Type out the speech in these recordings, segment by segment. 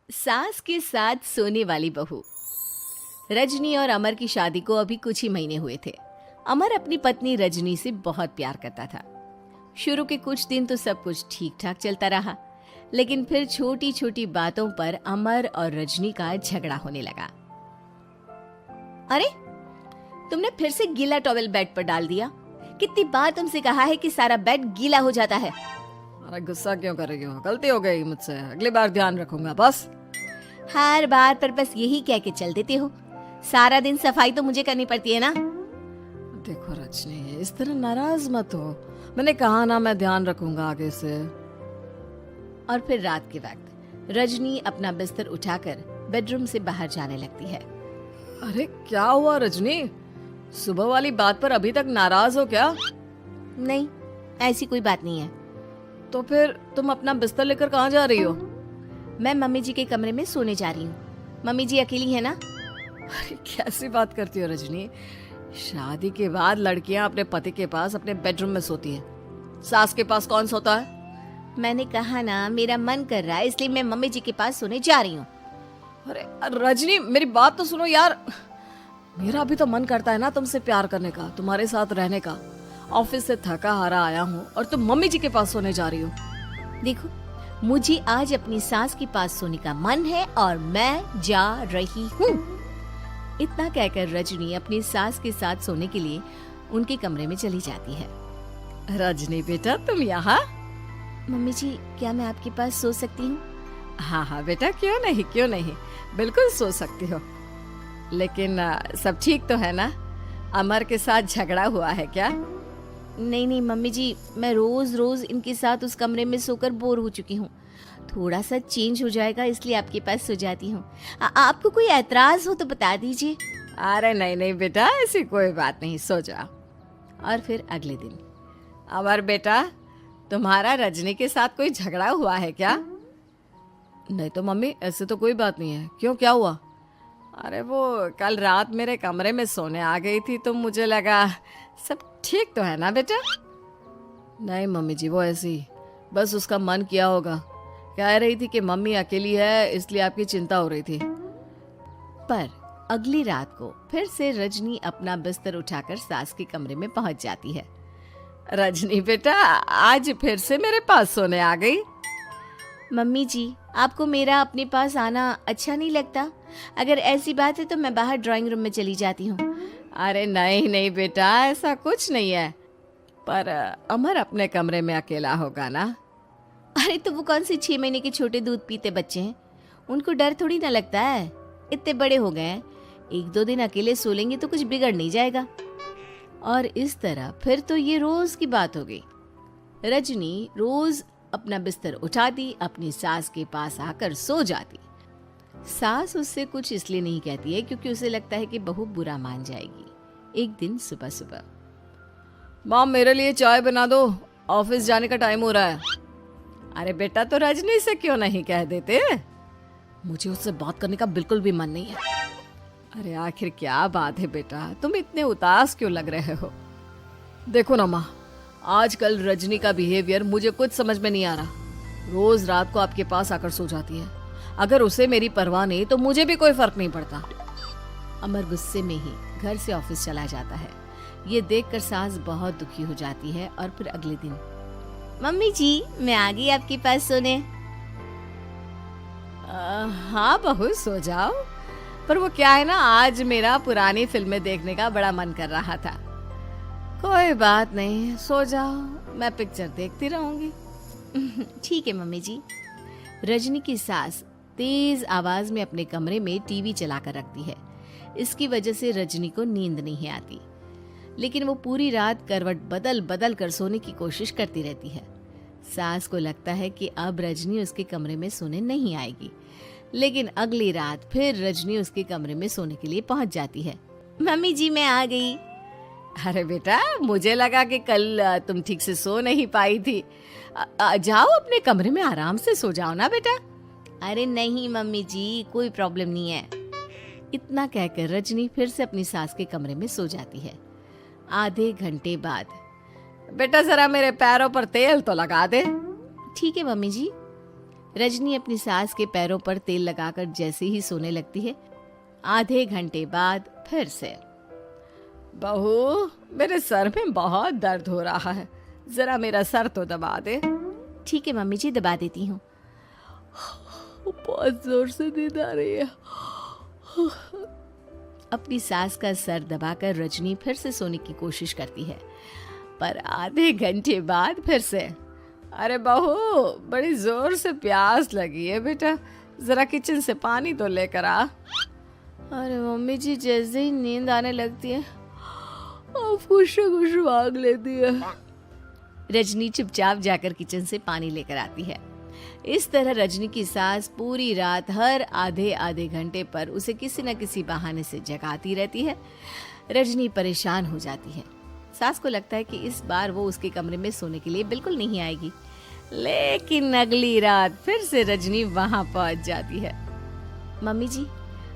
सास के साथ सोने वाली बहू। रजनी और अमर की शादी को अभी कुछ ही महीने हुए थे। अमर अपनी पत्नी रजनी से बहुत प्यार करता था। शुरू के कुछ दिन तो सब कुछ ठीक ठाक चलता रहा, लेकिन फिर छोटी छोटी बातों पर अमर और रजनी का झगड़ा होने लगा। अरे, तुमने फिर से गीला टॉवेल बेड पर डाल दिया। कितनी बार तुमसे कहा है कि सारा बेड गीला हो जाता है। अरे गुस्सा क्यों कर रही हो? गलती हो गई मुझसे, अगली बार ध्यान रखूंगा। बस हर बार पर बस यही कह के चल देते हो। सारा दिन सफाई तो मुझे करनी पड़ती है ना। देखो रजनी, इस तरह नाराज मत हो। मैंने कहा ना, मैं ध्यान रखूंगा आगे से। और फिर रात के वक्त रजनी अपना बिस्तर उठाकर बेडरूम से बाहर जाने लगती है। अरे क्या हुआ रजनी? सुबह वाली बात पर अभी तक नाराज हो क्या? नहीं, ऐसी कोई बात नहीं है। तो फिर तुम अपना बिस्तर लेकर कहाँ जा रही हो? मैं मम्मी जी के कमरे में सोने जा रही हूँ। मम्मी जी अकेली है ना। अरे कैसी बात करती हो रजनी? शादी के बाद लड़कियां अपने पति के पास अपने बेडरूम में सोती हैं। सास के पास कौन सोता है? मैंने कहा ना, मेरा मन कर रहा है इसलिए मैं मम्मी जी के पास सोने जा रही हूँ। अरे रजनी, मेरी बात तो सुनो यार। मेरा भी तो मन करता है ना तुमसे प्यार करने का, तुम्हारे साथ रहने का। ऑफिस से थका हारा आया हूँ और तुम मम्मी जी के पास सोने जा रही हो। देखो, मुझे आज अपनी सास के पास सोने का मन है और मैं जा रही हूँ। इतना कहकर रजनी अपनी सास के साथ सोने के लिए उनके कमरे में चली जाती है। रजनी बेटा, तुम यहाँ? मम्मी जी, क्या मैं आपके पास सो सकती हूँ? हाँ हाँ बेटा, क्यों नहीं, क्यों नहीं, बिल्कुल सो सकती हो। लेकिन सब ठीक तो है ना? अमर के साथ झगड़ा हुआ है क्या? नहीं नहीं मम्मी जी, मैं रोज रोज इनके साथ उस कमरे में सोकर बोर हो चुकी हूँ। थोड़ा सा चेंज हो जाएगा इसलिए आपके पास सो जाती हूँ। आपको कोई ऐतराज हो तो बता दीजिए। अरे नहीं नहीं बेटा, ऐसी कोई बात नहीं, सो जाओ। और फिर अगले दिन। अमर बेटा, तुम्हारा रजनी के साथ कोई झगड़ा हुआ है क्या? नहीं तो मम्मी, ऐसे तो कोई बात नहीं है। क्यों, क्या हुआ? अरे वो कल रात मेरे कमरे में सोने आ गई थी तो मुझे लगा सब ठीक तो है ना बेटा? नहीं मम्मी जी, वो ऐसी बस उसका मन किया होगा। कह रही थी कि मम्मी अकेली है इसलिए आपकी चिंता हो रही थी। पर अगली रात को फिर से रजनी अपना बिस्तर उठाकर सास के कमरे में पहुंच जाती है। रजनी बेटा, आज फिर से मेरे पास सोने आ गई। मम्मी जी, आपको मेरा अपने पास आना अच्छा नहीं लगता? अगर ऐसी बात है तो मैं बाहर ड्राइंग रूम में चली जाती हूँ। अरे नहीं नहीं बेटा, ऐसा कुछ नहीं है। पर अमर अपने कमरे में अकेला होगा ना? अरे तो वो कौन से 6 महीने के छोटे दूध पीते बच्चे हैं, उनको डर थोड़ी ना लगता है। इतने बड़े हो गए हैं, 1-2 दिन अकेले सो लेंगे तो कुछ बिगड़ नहीं जाएगा। और इस तरह फिर तो ये रोज की बात हो गई। रजनी रोज अपना बिस्तर उठाती, अपनी सास के पास आकर सो जाती। सास उससे कुछ इसलिए नहीं कहती है क्योंकि उसे लगता है कि बहू बुरा मान जाएगी। एक दिन सुबह सुबह, माँ मेरे लिए चाय बना दो, ऑफिस जाने का टाइम हो रहा है। अरे बेटा, तो रजनी से क्यों नहीं कह देते? मुझे उससे बात करने का बिल्कुल भी मन नहीं है। अरे आखिर क्या बात है बेटा, तुम इतने उदास क्यों लग रहे हो? देखो ना माँ, आजकल रजनी का बिहेवियर मुझे कुछ समझ में नहीं आ रहा। रोज रात को आपके पास आकर सो जाती है। अगर उसे मेरी परवाह नहीं तो मुझे भी कोई फर्क नहीं पड़ता। अमर गुस्से में ही घर से ऑफिस चला जाता है। ये देखकर सास बहुत दुखी हो जाती है। और फिर अगले दिन, मम्मी जी, मैं आ गई आपके पास सोने। हाँ बहू, सो जाओ। पर वो क्या है ना, आज मेरा पुरानी फिल्में देखने का बड़ा मन कर रहा था। कोई बात नहीं, सो जाओ, मैं पिक्चर देखती रहूंगी। ठीक है मम्मी जी। रजनी की सास तेज आवाज में अपने कमरे में टीवी चलाकर रखती है। इसकी वजह से रजनी को नींद नहीं आती, लेकिन वो पूरी रात करवट बदल बदल कर सोने की कोशिश करती रहती है। सास को लगता है कि अब रजनी उसके कमरे में सोने नहीं आएगी, लेकिन अगली रात फिर रजनी उसके कमरे में सोने के लिए पहुंच जाती है। मम्मी जी, मैं आ गई। अरे बेटा, मुझे लगा कि कल तुम ठीक से सो नहीं पाई थी। जाओ अपने कमरे में आराम से सो जाओ ना बेटा। अरे नहीं मम्मी जी, कोई प्रॉब्लम नहीं है। इतना कहकर रजनी फिर से अपनी सास के कमरे में सो जाती है। आधे घंटे बाद, बेटा जरा मेरे पैरों पर तेल तो लगा दे। ठीक है मम्मी जी। रजनी अपनी सास के पैरों पर तेल लगाकर जैसे ही सोने लगती है, आधे घंटे बाद फिर से। बहू, मेरे सर में बहुत दर्द हो रहा है, जरा मेरा सर तो दबा दे। ठीक है मम्मी जी, दबा देती हूँ। बहुत जोर से नींद आ रही है। अपनी सास का सर दबाकर रजनी फिर से सोने की कोशिश करती है, पर आधे घंटे बाद फिर से। अरे बहू, बड़ी जोर से प्यास लगी है बेटा, जरा किचन से पानी तो लेकर आ। अरे मम्मी जी, जैसे ही नींद आने लगती है कुछ मांग लेती है। रजनी चुपचाप जाकर किचन से पानी लेकर आती है। इस तरह रजनी की सास पूरी रात हर आधे आधे घंटे पर उसे किसी न किसी बहाने से जगाती रहती है। रजनी परेशान हो जाती है। सास को लगता है कि इस बार वो उसके कमरे में सोने के लिए बिल्कुल नहीं आएगी, लेकिन अगली रात फिर से रजनी वहां पहुंच जाती है। मम्मी जी,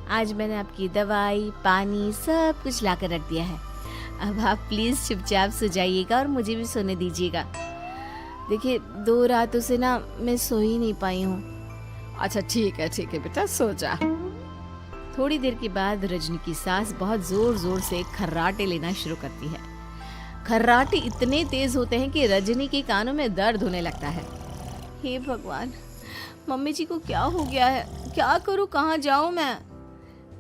आज मैंने आपकी दवाई, पानी सब कुछ लाकर रख दिया है। अब आप प्लीज चुपचाप सो जाइएगा और मुझे भी सोने दीजिएगा। देखिए, 2 रातों से ना मैं सो ही नहीं पाई हूँ। अच्छा ठीक है बेटा, सो जा। थोड़ी देर के बाद रजनी की सास बहुत जोर जोर से खर्राटे लेना शुरू करती है। खर्राटे इतने तेज होते हैं कि रजनी के कानों में दर्द होने लगता है। हे भगवान, मम्मी जी को क्या हो गया है? क्या करूँ, कहाँ जाऊँ मैं?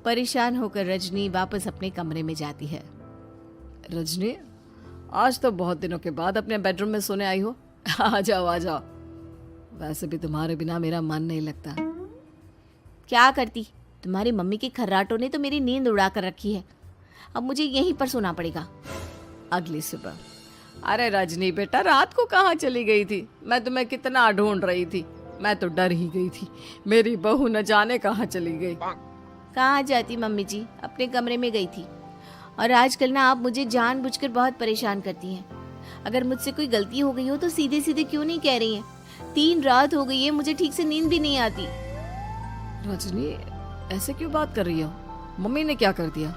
परेशान होकर रजनी वापस अपने कमरे में जाती है। रजनी, आज तो बहुत दिनों के बाद अपने बेडरूम में सोने आई हो। आ जाओ आ जाओ। वैसे भी तुम्हारे बिना मेरा मन नहीं लगता। क्या करती, तुम्हारी मम्मी के खर्राटों ने तो मेरी नींद उड़ा कर रखी है। अब मुझे यहीं पर सोना पड़ेगा। अगली सुबह। अरे रजनी बेटा, रात को कहाँ चली गई थी? मैं तुम्हें कितना ढूंढ रही थी, मैं तो डर ही गई थी। मेरी बहू न जाने कहाँ चली गई। कहाँ जाती मम्मी जी, अपने कमरे में गई थी। और आजकल ना आप मुझे जानबूझकर बहुत परेशान करती हैं। अगर मुझसे कोई गलती हो गई हो तो सीधे सीधे क्यों नहीं कह रही हैं? 3 रात हो गई है, मुझे ठीक से नींद भी नहीं आती। रजनी, ऐसे क्यों बात कर रही हो? मम्मी ने क्या कर दिया?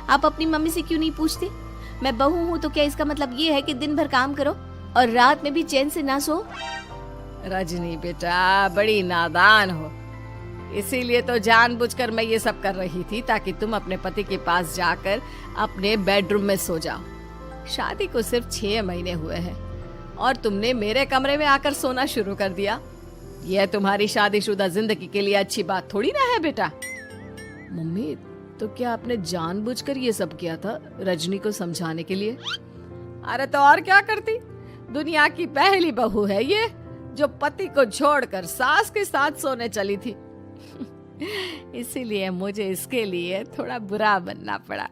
आप अपनी मम्मी से क्यों नहीं पूछते? मैं बहू हूँ तो क्या इसका मतलब ये है कि दिन भर काम करो और रात में भी चैन से ना सो? रजनी बेटा, बड़ी नादान हो। इसीलिए तो जानबूझकर मैं ये सब कर रही थी, ताकि तुम अपने पति के पास जाकर अपने बेडरूम में सो जाओ। शादी को सिर्फ 6 महीने हुए हैं और तुमने मेरे कमरे में आकर सोना शुरू कर दिया। यह तुम्हारी शादीशुदा जिंदगी के लिए अच्छी बात थोड़ी ना है बेटा। मम्मी, तो क्या आपने जानबूझकर ये सब किया था रजनी को समझाने के लिए? अरे तो और क्या करती? दुनिया की पहली बहू है ये, जो पति को छोड़कर सास के साथ सोने चली थी। इसीलिए मुझे इसके लिए थोड़ा बुरा बनना पड़ा।